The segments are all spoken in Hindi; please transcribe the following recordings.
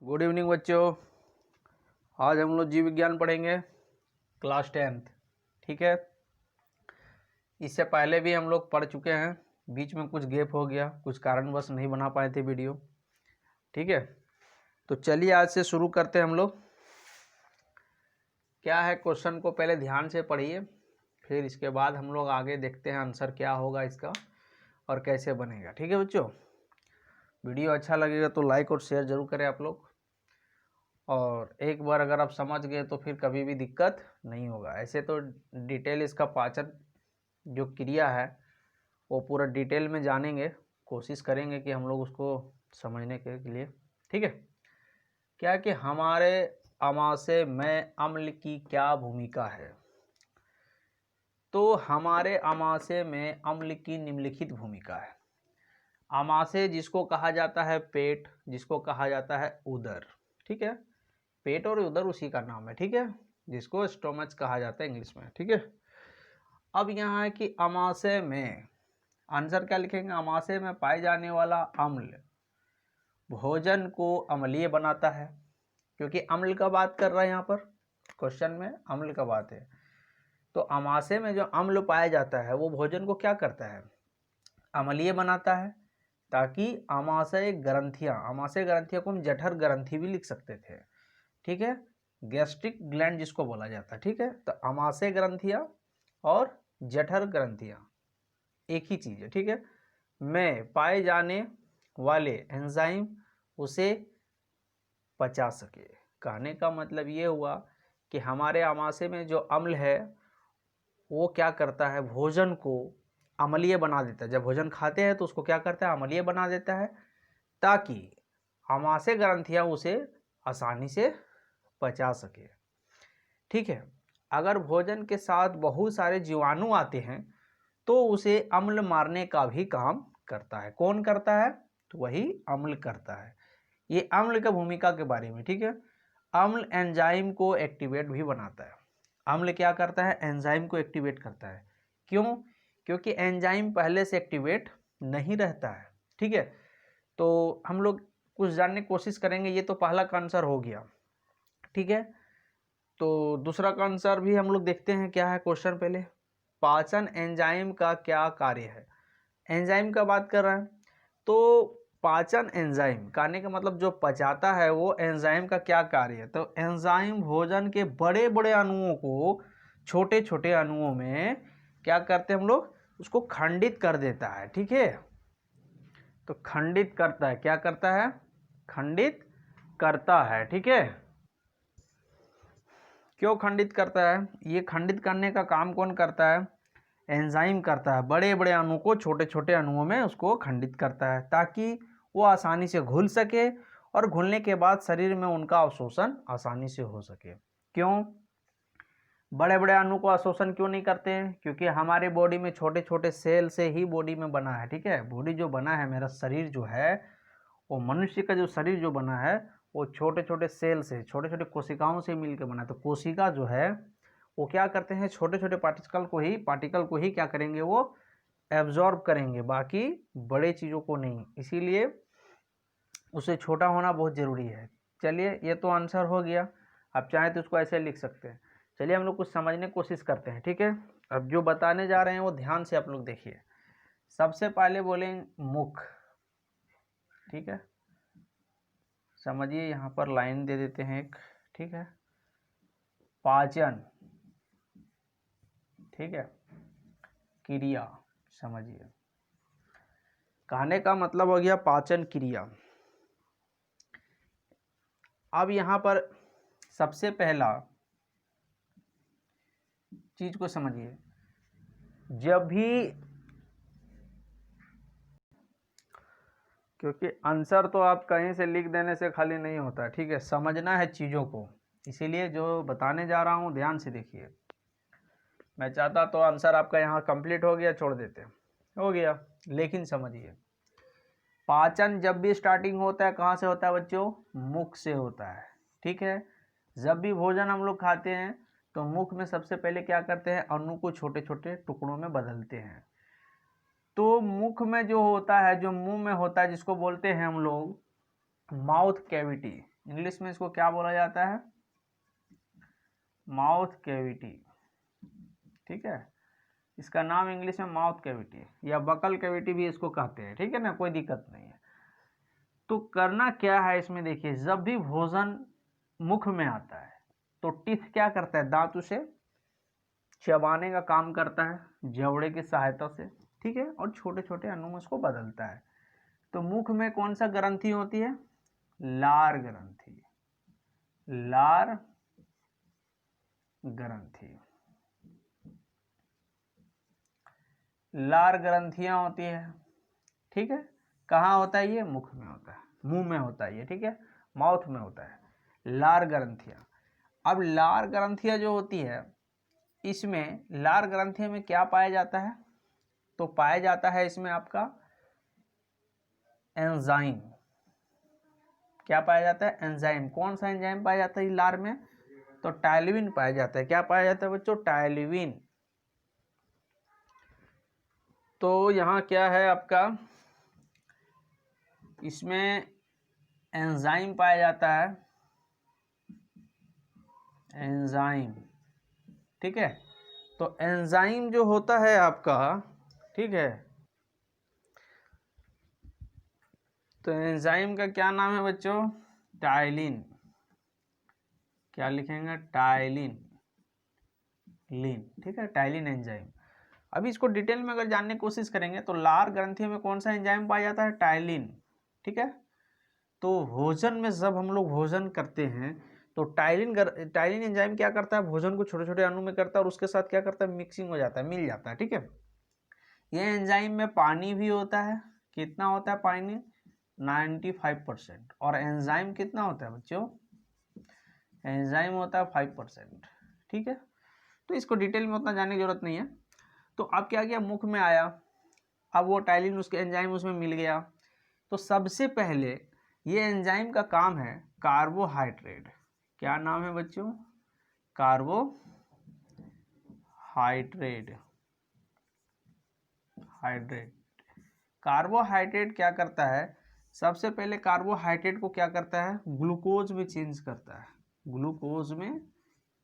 गुड इवनिंग बच्चों। आज हम लोग जीव विज्ञान पढ़ेंगे क्लास 10th। ठीक है, इससे पहले भी हम लोग पढ़ चुके हैं, बीच में कुछ गैप हो गया, कुछ कारणवश नहीं बना पाए थे वीडियो। ठीक है, तो चलिए आज से शुरू करते हैं हम लोग। क्या है क्वेश्चन को पहले ध्यान से पढ़िए, फिर इसके बाद हम लोग आगे देखते हैं आंसर क्या होगा इसका और कैसे बनेगा। ठीक है बच्चों, वीडियो अच्छा लगेगा तो लाइक और शेयर जरूर करें आप लोग, और एक बार अगर आप समझ गए तो फिर कभी भी दिक्कत नहीं होगा। ऐसे तो डिटेल इसका पाचन जो क्रिया है वो पूरा डिटेल में जानेंगे, कोशिश करेंगे कि हम लोग उसको समझने के लिए। ठीक है, क्या कि हमारे आमाशय में अम्ल की क्या भूमिका है। तो हमारे आमाशय में अम्ल की निम्नलिखित भूमिका है। आमाशय जिसको कहा जाता है पेट, जिसको कहा जाता है उदर। ठीक है, पेट और उदर उसी का नाम है। ठीक है, जिसको स्टोमच कहा जाता है इंग्लिश में। ठीक है, अब यहाँ है कि आमाशय में आंसर क्या लिखेंगे। आमाशय में पाए जाने वाला अम्ल भोजन को अम्लीय बनाता है, क्योंकि अम्ल का बात कर रहा है यहाँ पर क्वेश्चन में, अम्ल का बात है। तो आमाशय में जो अम्ल पाया जाता है वो भोजन को क्या करता है, अम्लीय बनाता है, ताकि आमाशय ग्रंथियां को हम जठर ग्रंथि भी लिख सकते थे। ठीक है, गैस्ट्रिक ग्लैंड जिसको बोला जाता है। ठीक है, तो आमाशय ग्रंथियां और जठर ग्रंथियां एक ही चीज है। ठीक है, में पाए जाने वाले एंजाइम उसे पचा सके। कहने का मतलब ये हुआ कि हमारे आमाशय में जो अम्ल है वो क्या करता है, भोजन को अम्लीय बना देता है। जब भोजन खाते हैं तो उसको क्या करता है, अम्लीय बना देता है, ताकि आमाशय ग्रंथियां उसे आसानी से पचा सके। ठीक है, अगर भोजन के साथ बहुत सारे जीवाणु आते हैं तो उसे अम्ल मारने का भी काम करता है। कौन करता है, तो वही अम्ल करता है। ये अम्ल का भूमिका के बारे में। ठीक है, अम्ल एंजाइम को एक्टिवेट भी बनाता है। अम्ल क्या करता है, एंजाइम को एक्टिवेट करता है। क्यों, क्योंकि एंजाइम पहले से एक्टिवेट नहीं रहता है। ठीक है, तो हम लोग कुछ जानने की कोशिश करेंगे। ये तो पहला का आंसर हो गया। ठीक है, तो दूसरा का आंसर भी हम लोग देखते हैं क्या है क्वेश्चन। पहले पाचन एंजाइम का क्या कार्य है। एंजाइम का बात कर रहा है, तो पाचन एंजाइम कहने का मतलब जो पचाता है वो एंजाइम का क्या कार्य है। तो एंजाइम भोजन के बड़े बड़े अणुओं को छोटे छोटे अणुओं में क्या करते हैं हम लोग, उसको खंडित कर देता है। ठीक है, तो खंडित करता है, क्या करता है, खंडित करता है। ठीक है, क्यों खंडित करता है, ये खंडित करने का काम कौन करता है, एंजाइम करता है। बड़े बड़े अणु को छोटे छोटे अणुओं में उसको खंडित करता है, ताकि वो आसानी से घुल सके और घुलने के बाद शरीर में उनका अवशोषण आसानी से हो सके। क्यों बड़े बड़े अणु को अवशोषण क्यों नहीं करते हैं, क्योंकि हमारे बॉडी में छोटे छोटे सेल से ही बॉडी में बना है। ठीक है, बॉडी जो बना है, मेरा शरीर जो है, वो मनुष्य का जो शरीर जो बना है वो छोटे छोटे सेल से, छोटे छोटे कोशिकाओं से मिलकर बना है। तो कोशिका जो है वो क्या करते हैं, छोटे छोटे पार्टिकल को ही क्या करेंगे, वो एब्जॉर्ब करेंगे, बाकी बड़े चीज़ों को नहीं। इसीलिए उसे छोटा होना बहुत ज़रूरी है। चलिए, ये तो आंसर हो गया। आप चाहें तो उसको ऐसे लिख सकते हैं। चलिए हम लोग कुछ समझने की कोशिश करते हैं। ठीक है, अब जो बताने जा रहे हैं वो ध्यान से आप लोग देखिए। सबसे पहले बोलें मुख। ठीक है, समझिए, यहाँ पर लाइन दे देते हैं एक। ठीक है, पाचन, ठीक है, क्रिया, समझिए, कहने का मतलब हो गया पाचन क्रिया। अब यहाँ पर सबसे पहला चीज को समझिए, जब भी, क्योंकि आंसर तो आप कहीं से लिख देने से खाली नहीं होता है। ठीक है, समझना है चीज़ों को, इसीलिए जो बताने जा रहा हूँ ध्यान से देखिए। मैं चाहता तो आंसर आपका यहाँ कंप्लीट हो गया, छोड़ देते, हो गया, लेकिन समझिए, पाचन जब भी स्टार्टिंग होता है कहाँ से होता है बच्चों, मुख से होता है। ठीक है, जब भी भोजन हम लोग खाते हैं तो मुख में सबसे पहले क्या करते हैं, अन्न को छोटे छोटे टुकड़ों में बदलते हैं। तो मुख में जो होता है, जो मुंह में होता है, जिसको बोलते हैं हम लोग माउथ कैविटी, इंग्लिश में इसको क्या बोला जाता है? Mouth cavity. ठीक है, इसका नाम इंग्लिश में माउथ कैविटी या बकल कैविटी भी इसको कहते हैं। ठीक है ना, कोई दिक्कत नहीं है। तो करना क्या है इसमें, देखिए जब भी भोजन मुख में आता है तो टीथ क्या करता है, दांत उसे चबाने का काम करता है जबड़े की सहायता से। ठीक है, और छोटे छोटे अणु में उसको बदलता है। तो मुख में कौन सा ग्रंथि होती है? लार ग्रंथि। लार ग्रंथि, लार ग्रंथियां होती है। ठीक है, कहाँ होता है ये? मुख में होता है, मुंह में होता है ये। ठीक है, माउथ में होता है लार ग्रंथियां। अब लार ग्रंथियां जो होती है, इसमें लार ग्रंथियों में क्या पाया जाता है? तो पाया जाता है इसमें आपका एंजाइम। क्या पाया जाता है? एंजाइम। कौन सा एंजाइम पाया जाता है लार में? तो टायलिविन पाया जाता है। क्या पाया जाता है बच्चों? टायलिविन। तो यहाँ क्या है आपका, इसमें एंजाइम पाया जाता है, एंजाइम। ठीक है, तो एंजाइम जो होता है आपका, ठीक है, तो एंजाइम का क्या नाम है बच्चों? टाइलिन। क्या लिखेंगे? टाइलिन, लिन। ठीक है, टाइलिन एंजाइम। अभी इसको डिटेल में अगर जानने की कोशिश करेंगे तो लार ग्रंथि में कौन सा एंजाइम पाया जाता है? टाइलिन। ठीक है, तो भोजन में जब हम लोग भोजन करते हैं तो टाइलिन एंजाइम क्या करता है? भोजन को छोटे छोटे अणु में करता है और उसके साथ क्या करता है? मिक्सिंग हो जाता है, मिल जाता है। ठीक है, ये एंजाइम में पानी भी होता है। कितना होता है पानी? 95%। और एंजाइम कितना होता है बच्चों? एंजाइम होता है 5%। ठीक है, तो इसको डिटेल में उतना जानने की जरूरत नहीं है। तो अब क्या किया, मुख में आया, अब वो टाइलिन उसके एंजाइम उसमें मिल गया। तो सबसे पहले ये एंजाइम का काम है कार्बोहाइड्रेट। क्या नाम है बच्चों? कार्बोहाइड्रेट। हाइड्रेट। कार्बोहाइड्रेट क्या करता है? सबसे पहले कार्बोहाइड्रेट को क्या करता है? ग्लूकोज में चेंज करता है, ग्लूकोज में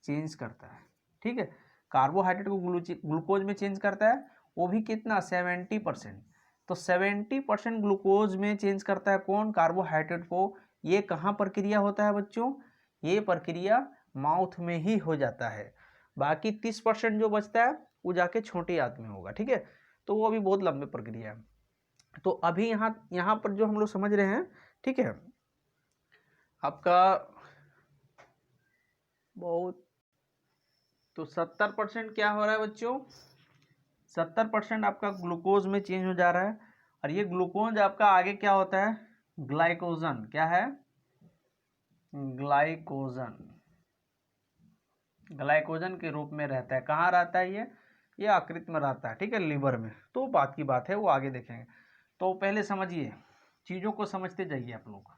चेंज करता है। ठीक है, कार्बोहाइड्रेट को ग्लूकोज में चेंज करता है, वो भी कितना? 70%। तो 70% ग्लूकोज में चेंज करता है कौन? कार्बोहाइड्रेट को। ये कहाँ प्रक्रिया होता है बच्चों? ये प्रक्रिया माउथ में ही हो जाता है। बाकी 30% जो बचता है वो जाके छोटी आंत में होगा। ठीक है, तो वो अभी बहुत लंबी प्रक्रिया है। तो अभी यहाँ पर जो हम लोग समझ रहे हैं, ठीक है, आपका बहुत, तो 70% क्या हो रहा है बच्चों? 70% आपका ग्लूकोज में चेंज हो जा रहा है। और ये ग्लूकोज आपका आगे क्या होता है? ग्लाइकोजन। क्या है? ग्लाइकोजन। ग्लाइकोजन के रूप में रहता है। कहाँ रहता है ये आकृति में रहता है। ठीक है, लीवर में। तो बात की बात है, वो आगे देखेंगे। तो पहले समझिए, चीज़ों को समझते जाइए आप लोग।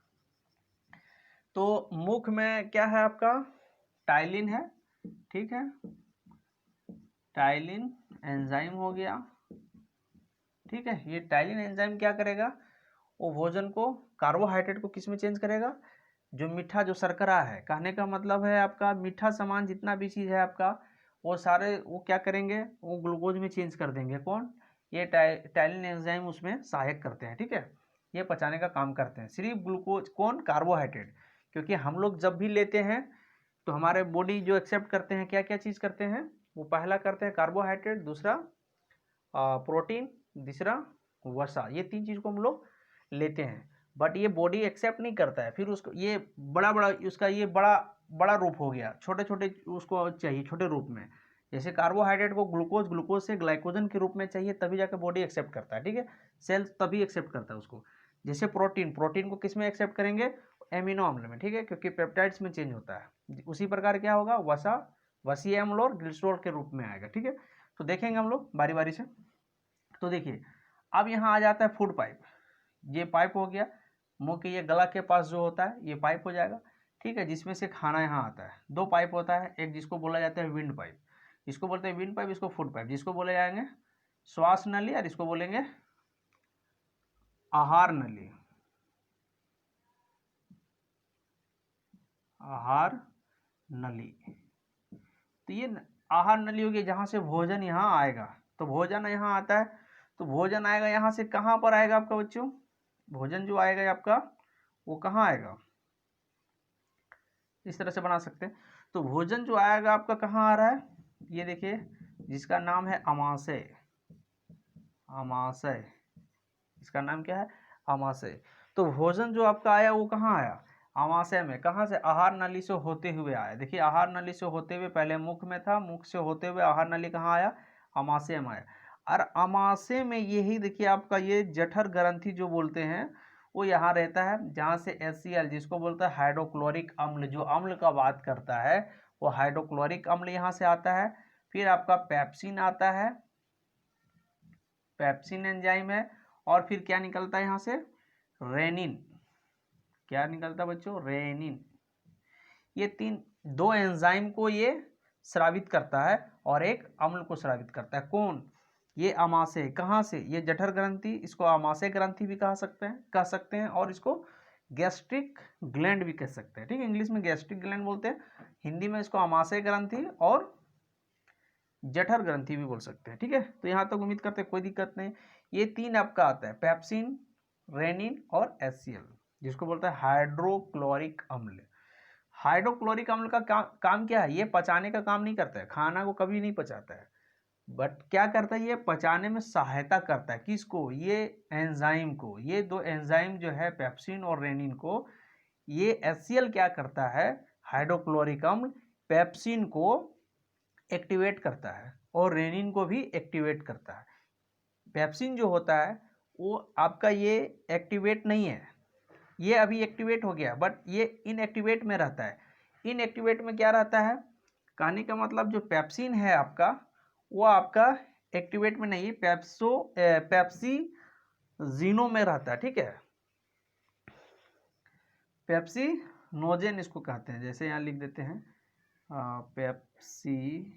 तो मुख में क्या है आपका? टाइलिन है। ठीक है, टाइलिन एंजाइम हो गया। ठीक है, ये टाइलिन एंजाइम क्या करेगा? वो भोजन को, कार्बोहाइड्रेट को किस में चेंज करेगा? जो मीठा, जो शर्करा है, कहने का मतलब है आपका मीठा सामान जितना भी चीज़ है आपका, वो सारे वो क्या करेंगे? वो ग्लूकोज में चेंज कर देंगे। कौन? ये टाइलिन एंजाइम उसमें सहायक करते हैं। ठीक है, ये पचाने का काम करते हैं। सिर्फ ग्लूकोज, कौन? कार्बोहाइड्रेट। क्योंकि हम लोग जब भी लेते हैं तो हमारे बॉडी जो एक्सेप्ट करते हैं, क्या क्या चीज़ करते हैं? वो पहला करते हैं कार्बोहाइड्रेट, दूसरा प्रोटीन, तीसरा वसा। ये तीन चीज़ को हम लोग लेते हैं, बट ये बॉडी एक्सेप्ट नहीं करता है। फिर उसको ये बड़ा बड़ा, उसका ये बड़ा बड़ा रूप हो गया, छोटे छोटे उसको चाहिए छोटे रूप में। जैसे कार्बोहाइड्रेट को ग्लूकोज, ग्लूकोज से ग्लाइकोजन के रूप में चाहिए, तभी जाकर बॉडी एक्सेप्ट करता है। ठीक है, सेल तभी एक्सेप्ट करता है उसको। जैसे प्रोटीन, प्रोटीन को किस में एक्सेप्ट करेंगे? एमिनो अम्ल में। ठीक है, क्योंकि पेप्टाइड्स में चेंज होता है। उसी प्रकार क्या होगा? वसा, वसीय अम्ल और ग्लिसरॉल के रूप में आएगा। ठीक है, तो देखेंगे हम लोग बारी बारी से। तो देखिए, अब यहाँ आ जाता है फूड पाइप। ये पाइप हो गया, मुंह के ये गला के पास जो होता है ये पाइप हो जाएगा। ठीक है, जिसमें से खाना यहाँ आता है। दो पाइप होता है, एक जिसको बोला जाता है विंड पाइप, इसको बोलते हैं विंड पाइप, इसको फूड पाइप। जिसको बोले जाएंगे श्वास नली, और इसको बोलेंगे आहार नली। आहार नली। तो ये आहार नली होगी, जहाँ से भोजन यहाँ आएगा, तो भोजन यहाँ आता है, तो भोजन आएगा यहाँ से, कहाँ पर आएगा आपका बच्चों, भोजन जो आएगा आपका वो कहाँ आएगा, इस तरह से बना सकते हैं। तो भोजन जो आएगा आपका कहाँ आ रहा है, ये देखिए, जिसका नाम है अमाशय, अमाशय, इसका नाम क्या है, अमाशय। तो भोजन जो आपका आया वो कहाँ आया, अमाशय में। कहाँ से, आहार नली से होते हुए आया। देखिए आहार नली से होते हुए, पहले मुख में था, मुख से होते हुए आहार नली कहाँ आया, अमाशय में आया। और अमाशय में यही देखिए आपका ये जठर ग्रंथि जो बोलते हैं वो यहाँ रहता है, जहाँ से HCl जिसको बोलता है हाइड्रोक्लोरिक अम्ल, जो अम्ल का बात करता है वो हाइड्रोक्लोरिक अम्ल यहाँ से आता है। फिर आपका पेप्सिन आता है, पेप्सिन एंजाइम है। और फिर क्या निकलता है यहाँ से, रेनिन। क्या निकलता है बच्चों, रेनिन। ये दो एंजाइम को ये स्रावित करता है और एक अम्ल को स्रावित करता है। कौन, ये अमाशय। कहाँ से, ये जठर ग्रंथि, इसको अमाशय ग्रंथि भी कह सकते हैं और इसको गैस्ट्रिक ग्लैंड भी कह सकते हैं। ठीक है, इंग्लिश में गैस्ट्रिक ग्लैंड बोलते हैं, हिंदी में इसको अमाशय ग्रंथि और जठर ग्रंथि भी बोल सकते हैं। ठीक है, तो यहाँ तक उम्मीद करते हैं कोई दिक्कत नहीं। ये तीन आपका आता है, पेप्सिन, रेनिन और HCl, जिसको बोलता है हाइड्रोक्लोरिक अम्ल। हाइड्रोक्लोरिक अम्ल का काम क्या है, ये पचाने का काम नहीं करता है, खाना को कभी नहीं पचाता है, बट क्या करता है, ये पचाने में सहायता करता है। किसको, ये एंजाइम को। ये दो एंजाइम जो है पेप्सिन और रेनिन को, ये HCl क्या करता है, हाइड्रोक्लोरिक अम्ल पेप्सिन को एक्टिवेट करता है और रेनिन को भी एक्टिवेट करता है। पेप्सिन जो होता है वो आपका ये एक्टिवेट नहीं है, ये अभी एक्टिवेट हो गया, बट ये इनएक्टिवेट में रहता है। इनएक्टिवेट में क्या रहता है, कहने का मतलब जो पेप्सिन है आपका वो आपका एक्टिवेट में नहीं, पेप्सिजीनो में रहता है। ठीक है, पेप्सिनोजेन इसको कहते हैं, जैसे यहाँ लिख देते हैं पेप्सिनोजेन,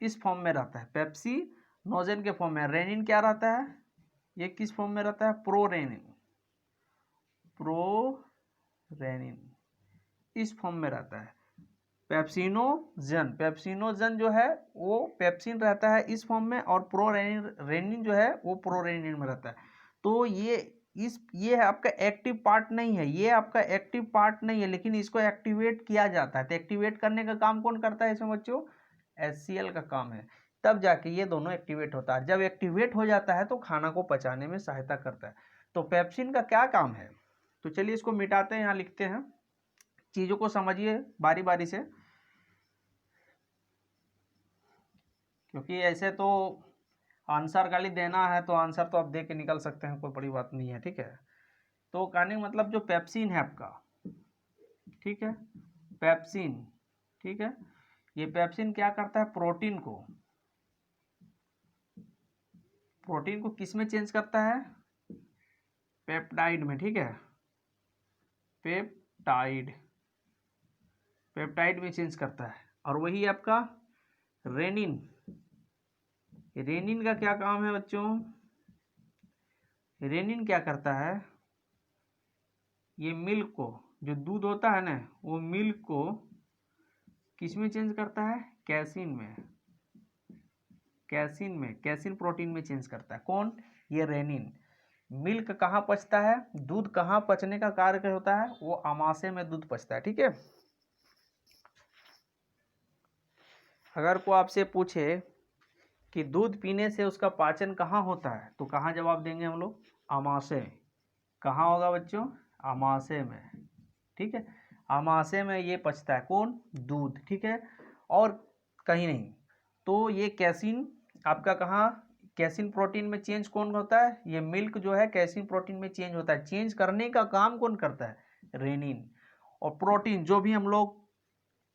इस फॉर्म में रहता है, पेप्सिनोजेन के फॉर्म में। रेनिन क्या रहता है, ये किस फॉर्म में रहता है, प्रोरेनिन, प्रोरेनिन इस फॉर्म में रहता है। पेप्सिनोजन जो है वो पेप्सिन रहता है इस फॉर्म में, और रेनिन जो है वो प्रोरेनिन में रहता है। तो ये है आपका एक्टिव पार्ट नहीं है, ये आपका एक्टिव पार्ट नहीं है, लेकिन इसको एक्टिवेट किया जाता है। तो एक्टिवेट करने का काम कौन करता है इसमें बच्चों, HCl का काम है, तब जाके ये दोनों एक्टिवेट होता है। जब एक्टिवेट हो जाता है तो खाना को पचाने में सहायता करता है। तो पेप्सिन का क्या काम है, तो चलिए इसको मिटाते हैं, यहाँ लिखते हैं, चीज़ों को समझिए बारी बारी से, क्योंकि ऐसे तो आंसर खाली देना है तो आंसर तो आप दे के निकल सकते हैं, कोई बड़ी बात नहीं है। ठीक है, तो कहने का मतलब जो पेप्सिन है आपका, ठीक है, पेप्सिन, ठीक है, ये पेप्सिन क्या करता है, प्रोटीन को किस में चेंज करता है, पेप्टाइड में। ठीक है, पेप्टाइड में चेंज करता है। और वही आपका रेनिन का क्या काम है बच्चों, रेनिन क्या करता है, ये मिल्क को, जो दूध होता है ना, वो मिल्क को किस में चेंज करता है, कैसीन प्रोटीन में चेंज करता है। कौन, ये रेनिन। मिल्क कहाँ पचता है, दूध कहाँ पचने का कार्य होता है, वो अमाशय में दूध पचता है। ठीक है, अगर को आपसे पूछे कि दूध पीने से उसका पाचन कहाँ होता है, तो कहाँ जवाब देंगे हम लोग, अमाशय। कहाँ होगा बच्चों, अमाशय में। ठीक है, अमाशय में ये पचता है, कौन, दूध। ठीक है, और कहीं नहीं। तो ये कैसीन आपका कहाँ, कैसीन प्रोटीन में चेंज कौन होता है, ये मिल्क जो है कैसीन प्रोटीन में चेंज होता है। चेंज करने का काम कौन करता है, रेनिन। और प्रोटीन जो भी हम लोग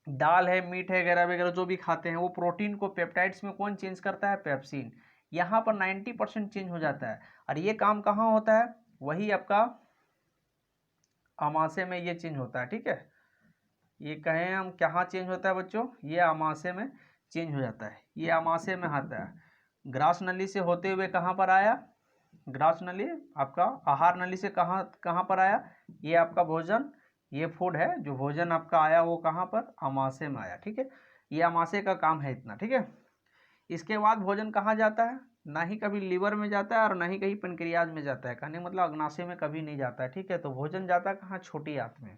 दाल है, मीट है, वगैरह वगैरह जो भी खाते हैं, वो प्रोटीन को पेप्टाइड्स में कौन चेंज करता है, पेप्सिन। यहाँ पर 90% चेंज हो जाता है। और ये काम कहाँ होता है, वही आपका अमाशय में ये चेंज होता है। ठीक है, ये कहें हम कहाँ चेंज होता है बच्चों, ये अमाशय में चेंज हो जाता है, ये अमाशय में आता है। ग्रास नली से होते हुए कहाँ पर आया, ग्रास नली आपका आहार नली से कहाँ कहाँ पर आया, ये आपका भोजन, ये फूड है, जो भोजन आपका आया वो कहाँ पर, आमाशय में आया। ठीक है, ये आमाशय का काम है इतना। ठीक है, इसके बाद भोजन कहाँ जाता है, ना ही कभी लीवर में जाता है और ना ही कहीं पेनक्रियाज में जाता है, कहने मतलब अग्नाशय में कभी नहीं जाता है। ठीक है, तो भोजन जाता है कहाँ, छोटी आंत में।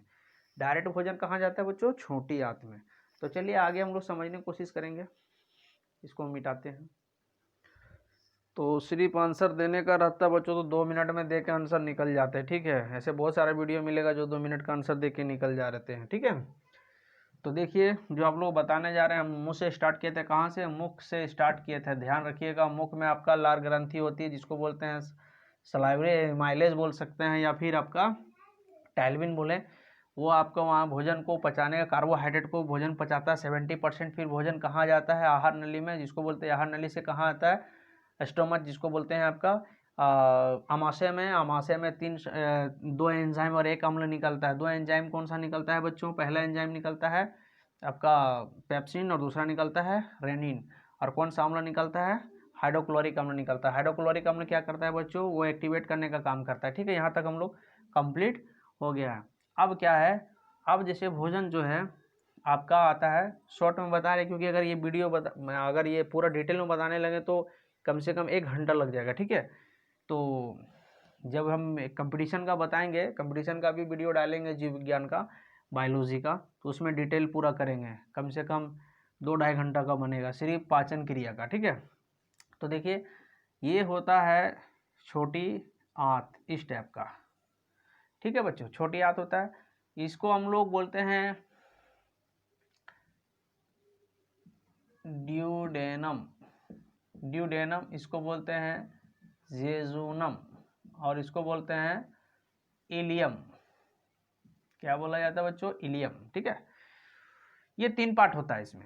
डायरेक्ट भोजन कहाँ जाता है बच्चों, छोटी आंत में। तो चलिए आगे हम लोग समझने की कोशिश करेंगे, इसको मिटाते हैं। तो सिर्फ आंसर देने का रहता बच्चों तो 2 मिनट में दे के आंसर निकल जाते हैं। ठीक है, ऐसे बहुत सारे वीडियो मिलेगा जो 2 मिनट का आंसर दे के निकल जा रहते हैं। ठीक है, तो देखिए जो आप लोग बताने जा रहे हैं, हम मुंह से स्टार्ट किए थे। कहाँ से, मुख से स्टार्ट किए थे। ध्यान रखिएगा, मुख में आपका लार ग्रंथि होती है जिसको बोलते हैं सलाइवरी माइलेज बोल सकते हैं, या फिर आपका टैलविन बोले। वो आपको वहाँ भोजन को पचाने का, कार्बोहाइड्रेट को भोजन पचाता है 70%। फिर भोजन कहाँ जाता है, आहार नली में, जिसको बोलते हैं आहार नली से कहाँ आता है, स्टोमच जिसको बोलते हैं आपका आमाशय में। आमाशय में 2 एंजाइम और 1 अम्ल निकलता है। 2 एंजाइम कौन सा निकलता है बच्चों, पहला एंजाइम निकलता है आपका पेप्सिन और दूसरा निकलता है रेनिन। और कौन सा अम्ल निकलता है, हाइड्रोक्लोरिक अम्ल निकलता है। हाइड्रोक्लोरिक अम्ल क्या करता है बच्चों, वो एक्टिवेट करने का काम करता है। ठीक है, यहाँ तक हम लोग कंप्लीट हो गया है। अब क्या है, अब जैसे भोजन जो है आपका आता है, शॉर्ट में बता रहे क्योंकि अगर ये वीडियो अगर ये पूरा डिटेल में बताने लगे तो कम से कम 1 घंटा लग जाएगा। ठीक है, तो जब हम कंपटीशन का बताएंगे, कंपटीशन का भी वीडियो डालेंगे जीव विज्ञान का, बायोलॉजी का, तो उसमें डिटेल पूरा करेंगे। कम से कम 2-2.5 घंटा का बनेगा सिर्फ पाचन क्रिया का। ठीक है, तो देखिए ये होता है छोटी आंत, इस टाइप का। ठीक है बच्चों, छोटी आंत होता है, इसको हम लोग बोलते हैं ड्यूडेनम। ड्यूडेनम, इसको बोलते हैं जेजुनम, और इसको बोलते हैं इलियम। क्या बोला जाता है बच्चों, इलियम। ठीक है, ये 3 पार्ट होता है, इसमें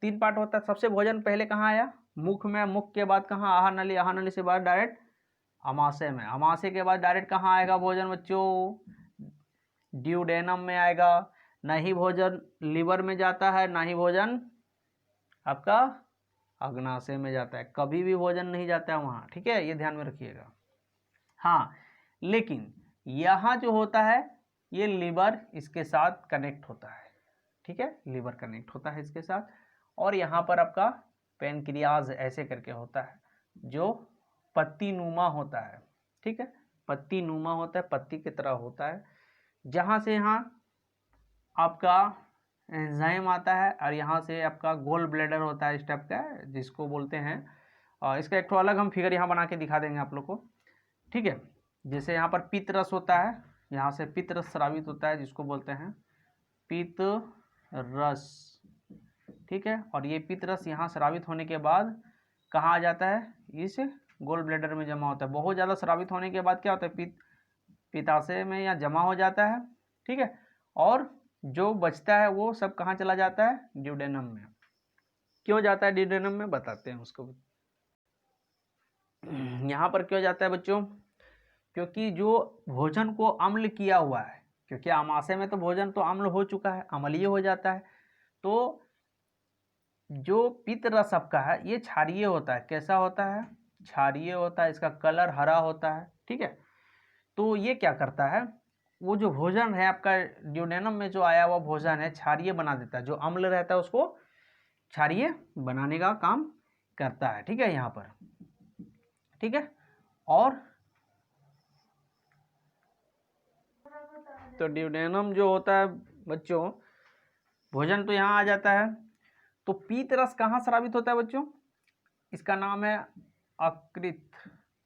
3 पार्ट होता है। सबसे भोजन पहले कहाँ आया, मुख में, मुख के बाद कहाँ, आहार नली, आहार नली से बाद डायरेक्ट आमाशय में, आमाशय के बाद डायरेक्ट कहाँ आएगा भोजन बच्चों, ड्यूडेनम में आएगा। ना ही भोजन लीवर में जाता है, ना ही भोजन आपका अग्नाशय में जाता है, कभी भी भोजन नहीं जाता है वहाँ। ठीक है, ये ध्यान में रखिएगा। हाँ, लेकिन यहाँ जो होता है ये लीवर इसके साथ कनेक्ट होता है। ठीक है, लीवर कनेक्ट होता है इसके साथ, और यहाँ पर आपका पेनक्रियाज ऐसे करके होता है जो पत्ती नुमा होता है। ठीक है, पत्ती नुमा होता है, पत्ती की तरह होता है, जहाँ से यहाँ आपका एंजाइम आता है, और यहाँ से आपका गोल ब्लैडर होता है इस टाइप का, जिसको बोलते हैं, और इसका एक तो अलग हम फिगर यहाँ बना के दिखा देंगे आप लोग को। ठीक है, जैसे यहाँ पर पित्त रस होता है, यहाँ से पित्त रस स्रावित होता है जिसको बोलते हैं पित्त रस। ठीक है, और ये पित्त रस यहाँ स्रावित होने के बाद कहाँ आ जाता है, इस गोल ब्लैडर में जमा होता है। बहुत ज़्यादा स्रावित होने के बाद क्या होता है, पित्ताशय में या जमा हो जाता है। ठीक है, और जो बचता है वो सब कहाँ चला जाता है, ड्यूडेनम में। क्यों जाता है ड्यूडेनम में, बताते हैं उसको। यहाँ पर क्यों जाता है बच्चों, क्योंकि जो भोजन को अम्ल किया हुआ है, क्योंकि आमाशय में तो भोजन तो अम्ल हो चुका है, अम्लीय हो जाता है, तो जो पित्त रस आपका है ये क्षारीय होता है। कैसा होता है, क्षारीय होता है, इसका कलर हरा होता है। ठीक है, तो ये क्या करता है, वो जो भोजन है आपका ड्यूडेनम में जो आया हुआ भोजन है क्षारीय बना देता है, जो अम्ल रहता है उसको क्षारीय बनाने का काम करता है। ठीक है, यहाँ पर। ठीक है, और तो ड्यूडेनम जो होता है बच्चों, भोजन तो यहाँ आ जाता है, तो पीत रस कहाँ स्रावित होता है बच्चों, इसका नाम है अकृत,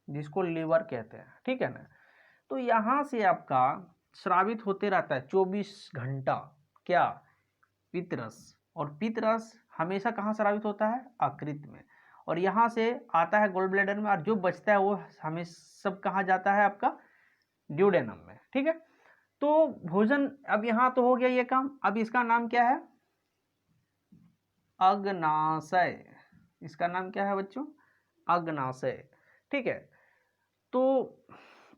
जिसको लीवर कहते हैं। ठीक है ना, तो यहाँ से आपका स्रावित होते रहता है 24 घंटा क्या, पित्त रस। और पित्त रस हमेशा कहाँ स्रावित होता है, अकृत में, और यहाँ से आता है गोल ब्लैडर में, और जो बचता है वो हमें सब कहाँ जाता है आपका ड्यूडेनम में। ठीक है, तो भोजन अब यहाँ तो हो गया ये काम। अब इसका नाम क्या है, अग्नाशय। इसका नाम क्या है बच्चों, अग्नाशय। ठीक है, तो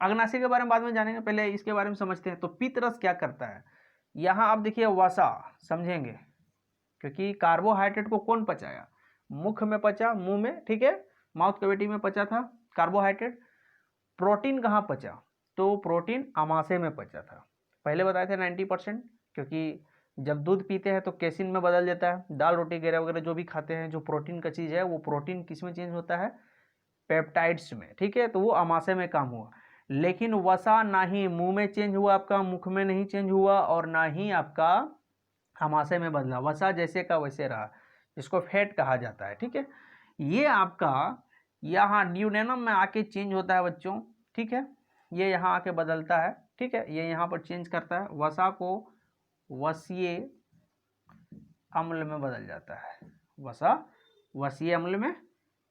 अग्नाशय के बारे में बाद में जानेंगे, पहले इसके बारे में समझते हैं। तो पित्त रस क्या करता है, यहाँ आप देखिए वसा समझेंगे, क्योंकि कार्बोहाइड्रेट को कौन पचाया, मुख में पचा, मुंह में। ठीक है, माउथ कैविटी में पचा था कार्बोहाइड्रेट, प्रोटीन कहाँ पचा, तो प्रोटीन आमाशय में पचा था। पहले बताए थे 90%, क्योंकि जब दूध पीते हैं तो केसिन में बदल जाता है। दाल रोटी वगैरह वगैरह जो भी खाते हैं, जो प्रोटीन का चीज़ है, वो प्रोटीन किस में चेंज होता है, पेप्टाइड्स में, ठीक है। तो वो आमाशय में काम हुआ। लेकिन वसा ना ही मुंह में चेंज हुआ आपका, मुख में नहीं चेंज हुआ, और ना ही आपका आमाशय में बदला। वसा जैसे का वैसे रहा, जिसको फैट कहा जाता है, ठीक है। ये आपका यहाँ ड्यूडेनम में आके चेंज होता है बच्चों, ठीक है। ये यहाँ आके बदलता है, ठीक है। ये यहाँ पर चेंज करता है, वसा को वसीय अम्ल में बदल जाता है। वसा वसीय अम्ल में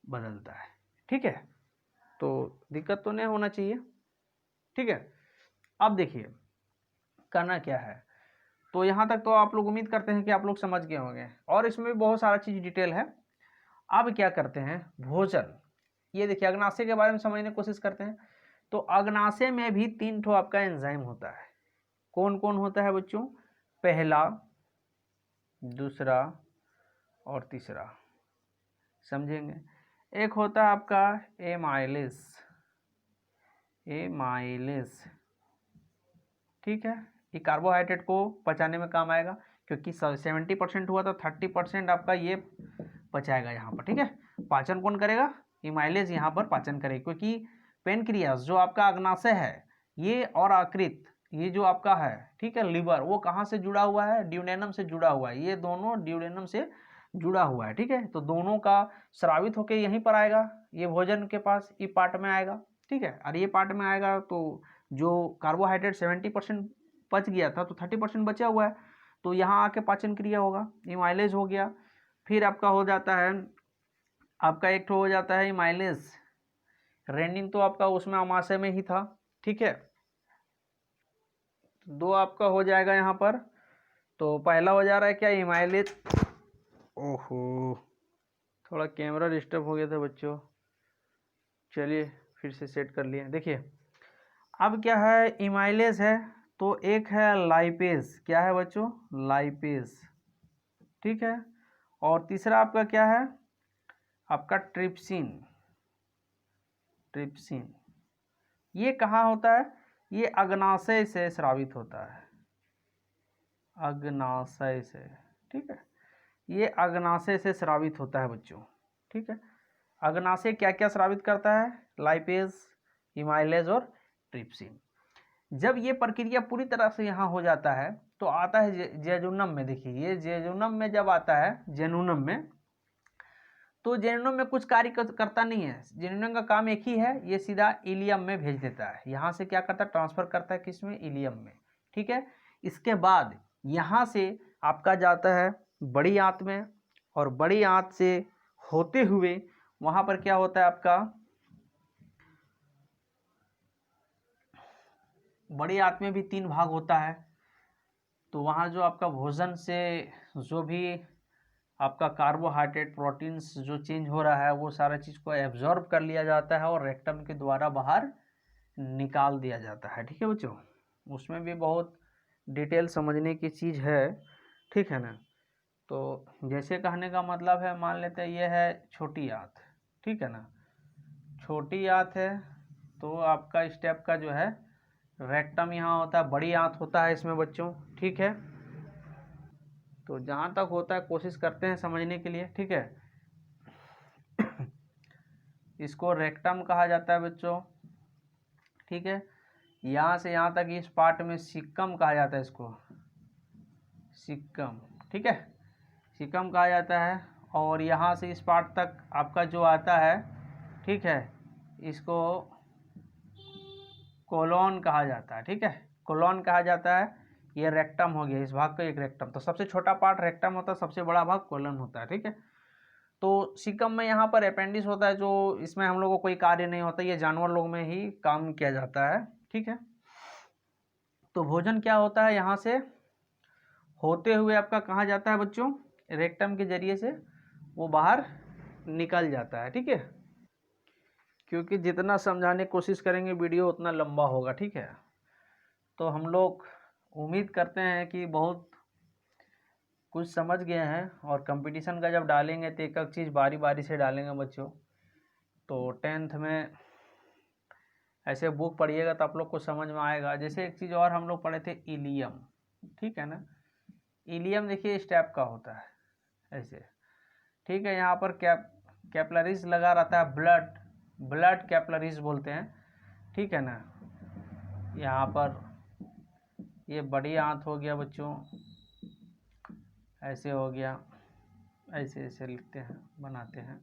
बदलता है, ठीक है। तो दिक्कत तो नहीं होना चाहिए, ठीक है। अब देखिए करना क्या है। तो यहाँ तक तो आप लोग उम्मीद करते हैं कि आप लोग समझ गए होंगे, और इसमें भी बहुत सारा चीज़ डिटेल है। अब क्या करते हैं, भोजन। ये देखिए अग्नाशय के बारे में समझने की कोशिश करते हैं। तो अग्नाशय में भी 3 ठो आपका एंजाइम होता है। कौन कौन होता है बच्चों, पहला, दूसरा और तीसरा, समझेंगे। एक होता है आपका एमाइलेज, एमाइलेज, ठीक है। ये कार्बोहाइड्रेट को पचाने में काम आएगा, क्योंकि 70% हुआ तो 30% आपका ये पचाएगा यहाँ पर, ठीक है। पाचन कौन करेगा, एमाइलेज यहाँ पर पाचन करेगा, क्योंकि पेनक्रियास जो आपका अग्नाशय है ये, और आकृत ये जो आपका है, ठीक है, लिवर, वो कहाँ से जुड़ा हुआ है, ड्यूडेनम से जुड़ा हुआ है। ये दोनों ड्यूडेनम से जुड़ा हुआ है, ठीक है। तो दोनों का स्रावित होकर यहीं पर आएगा, ये भोजन के पास ये पार्ट में आएगा, ठीक है। और ये पार्ट में आएगा तो जो कार्बोहाइड्रेट 70% पच गया था तो 30% बचा हुआ है, तो यहाँ आके पाचन क्रिया होगा, इमाइलेज हो गया। फिर आपका हो जाता है, आपका एक तो हो जाता है इमाइलेज, रेनिन तो आपका उसमें आमाशय में ही था, ठीक है। 2 आपका हो जाएगा यहाँ पर। तो पहला हो जा रहा है क्या, इमाइलेज। ओहो, थोड़ा कैमरा डिस्टर्ब हो गया था बच्चों, चलिए फिर से सेट कर लिए। देखिए अब क्या है, इमाइलेज है, तो एक है लाइपेज। क्या है बच्चों, लाइपेज, ठीक है। और तीसरा आपका क्या है, आपका ट्रिप्सिन, ट्रिप्सिन। ये कहाँ होता है, ये अग्नाशय से स्रावित होता है, अग्नाशय से, ठीक है। ये अग्नाशय से स्रावित होता है बच्चों, ठीक है। अग्नाशय क्या क्या स्रावित करता है, लाइपेज, इमाइलेज और ट्रिप्सिन। जब ये प्रक्रिया पूरी तरह से यहाँ हो जाता है तो आता है जेजुनम में। देखिए ये जेजुनम में जब आता है, जेनुनम में, तो जेनुनम में कुछ कार्य करता नहीं है। जेनुनम का काम एक ही है, ये सीधा इलियम में भेज देता है। यहाँ से क्या करता है, ट्रांसफर करता है किसमें, इलियम में, ठीक है। इसके बाद यहाँ से आपका जाता है बड़ी आंत में, और बड़ी आंत से होते हुए वहाँ पर क्या होता है आपका, बड़ी आंत में भी 3 भाग होता है। तो वहाँ जो आपका भोजन से जो भी आपका कार्बोहाइड्रेट, प्रोटीन्स जो चेंज हो रहा है, वो सारा चीज़ को एब्जॉर्ब कर लिया जाता है और रेक्टम के द्वारा बाहर निकाल दिया जाता है, ठीक है बच्चों। उसमें भी बहुत डिटेल समझने की चीज़ है, ठीक है ना। तो जैसे कहने का मतलब है, मान लेते हैं ये है छोटी आंत, ठीक है ना, छोटी आंत है, तो आपका स्टेप का जो है रेक्टम यहाँ होता है, बड़ी आंत होता है इसमें बच्चों, ठीक है। तो जहाँ तक होता है कोशिश करते हैं समझने के लिए, ठीक है। इसको रेक्टम कहा जाता है बच्चों, ठीक है। यहाँ से यहाँ तक इस पार्ट में सिक्कम कहा जाता है, इसको सिक्कम, ठीक है, सिक्कम कहा जाता है। और यहाँ से इस पार्ट तक आपका जो आता है, ठीक है, इसको कोलोन कहा जाता है, ठीक है, कोलोन कहा जाता है। ये रेक्टम हो गया, इस भाग का एक रेक्टम। तो सबसे छोटा पार्ट रेक्टम होता है, सबसे बड़ा भाग कोलन होता है, ठीक है। तो सिकम में यहाँ पर अपेंडिक्स होता है, जो इसमें हम लोग को कोई कार्य नहीं होता, ये जानवर लोग में ही काम किया जाता है, ठीक है। तो भोजन क्या होता है, यहाँ से होते हुए आपका कहाँ जाता है बच्चों, रेक्टम के जरिए से वो बाहर निकल जाता है, ठीक है। क्योंकि जितना समझाने की कोशिश करेंगे वीडियो उतना लंबा होगा, ठीक है। तो हम लोग उम्मीद करते हैं कि बहुत कुछ समझ गए हैं, और कंपटीशन का जब डालेंगे तो एक एक चीज़ बारी बारी से डालेंगे बच्चों। तो 10th में ऐसे बुक पढ़िएगा तो आप लोग को समझ में आएगा। जैसे एक चीज़ और हम लोग पढ़े थे, इलियम, ठीक है ना। इलियम देखिए इस टाइप का होता है ऐसे, ठीक है। यहाँ पर कैपलरीज लगा रहता है, ब्लड कैपलरीज बोलते हैं, ठीक है ना। यहाँ पर ये बड़ी आंत हो गया बच्चों, ऐसे हो गया, ऐसे ऐसे लिखते हैं, बनाते हैं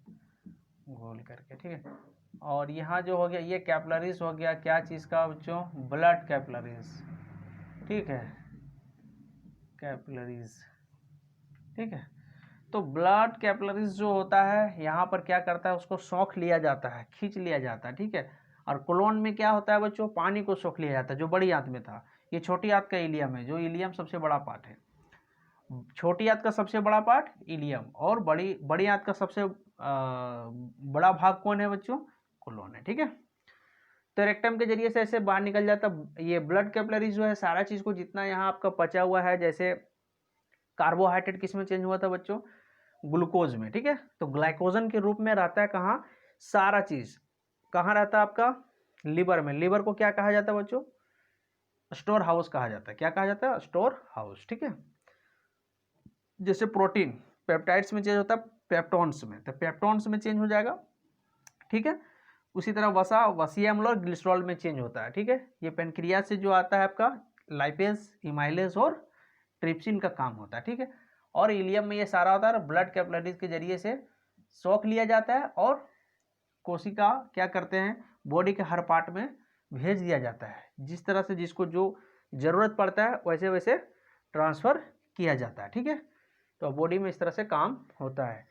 गोल करके, ठीक है। और यहाँ जो हो गया ये कैपलरीज हो गया, क्या चीज़ का बच्चों, ब्लड कैपलरीज, ठीक है, कैपलरीज, ठीक है। तो ब्लड कैपलरीज जो होता है यहाँ पर क्या करता है, उसको सोख लिया जाता है, खींच लिया जाता है, ठीक है। और कोलोन में क्या होता है बच्चों, पानी को सोख लिया जाता है, जो बड़ी आंत में था। ये छोटी आंत का इलियम है, जो इलियम सबसे बड़ा पार्ट है। छोटी आंत का सबसे बड़ा पार्ट इलियम, और बड़ी आंत का सबसे बड़ा भाग कौन है बच्चों, कोलोन है, ठीक है। तो रेक्टम के जरिए से ऐसे बाहर निकल जाता ये ब्लड कैपलरी जो है, सारा चीज को जितना यहाँ आपका पचा हुआ है, जैसे कार्बोहाइड्रेट किस में चेंज हुआ था बच्चों, ग्लूकोज में, ठीक है। तो ग्लाइकोजन के रूप में रहता है कहाँ, सारा चीज कहाँ रहता है आपका, लीवर में। लीवर को क्या कहा जाता है बच्चों, स्टोर हाउस कहा जाता है। क्या कहा जाता है, स्टोर हाउस, ठीक है। जैसे प्रोटीन पेप्टाइड्स में चेंज होता है पेप्टोन्स में, तो पेप्टोन्स में चेंज हो जाएगा, ठीक है। उसी तरह वसा, वसीय अम्ल और ग्लिसरॉल में चेंज होता है, ठीक है। ये पेनक्रियास से जो आता है आपका लाइपेज, इमाइलेज और ट्रिप्सिन का काम होता है, ठीक है। और इलियम में ये सारा होता है, ब्लड कैपिलरीज के जरिए से सोख लिया जाता है और कोशिका क्या करते हैं, बॉडी के हर पार्ट में भेज दिया जाता है, जिस तरह से जिसको जो जरूरत पड़ता है वैसे वैसे ट्रांसफर किया जाता है, ठीक है। तो बॉडी में इस तरह से काम होता है।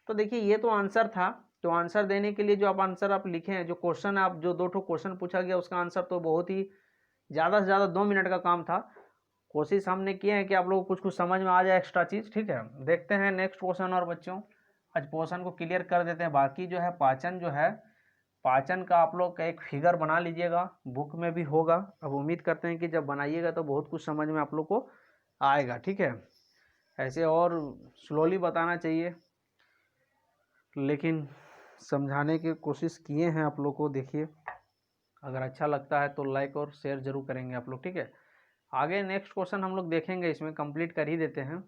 तो देखिए ये तो आंसर था। तो आंसर देने के लिए जो आप आंसर आप लिखे हैं, जो क्वेश्चन आप जो 2 क्वेश्चन पूछा गया उसका आंसर तो बहुत ही ज़्यादा से ज़्यादा 2 मिनट का काम था। कोशिश हमने किए हैं कि आप लोगों को कुछ कुछ समझ में आ जाए एक्स्ट्रा चीज़, ठीक है। देखते हैं नेक्स्ट क्वेश्चन। और बच्चों आज पोर्शन को क्लियर कर देते हैं। बाकी जो है पाचन जो है, पाचन का आप लोग का एक फिगर बना लीजिएगा, बुक में भी होगा। अब उम्मीद करते हैं कि जब बनाइएगा तो बहुत कुछ समझ में आप लोग को आएगा, ठीक है। ऐसे और स्लोली बताना चाहिए, लेकिन समझाने की कोशिश किए हैं आप लोग को। देखिए अगर अच्छा लगता है तो लाइक और शेयर जरूर करेंगे आप लोग, ठीक है। आगे नेक्स्ट क्वेश्चन हम लोग देखेंगे, इसमें कंप्लीट कर ही देते हैं।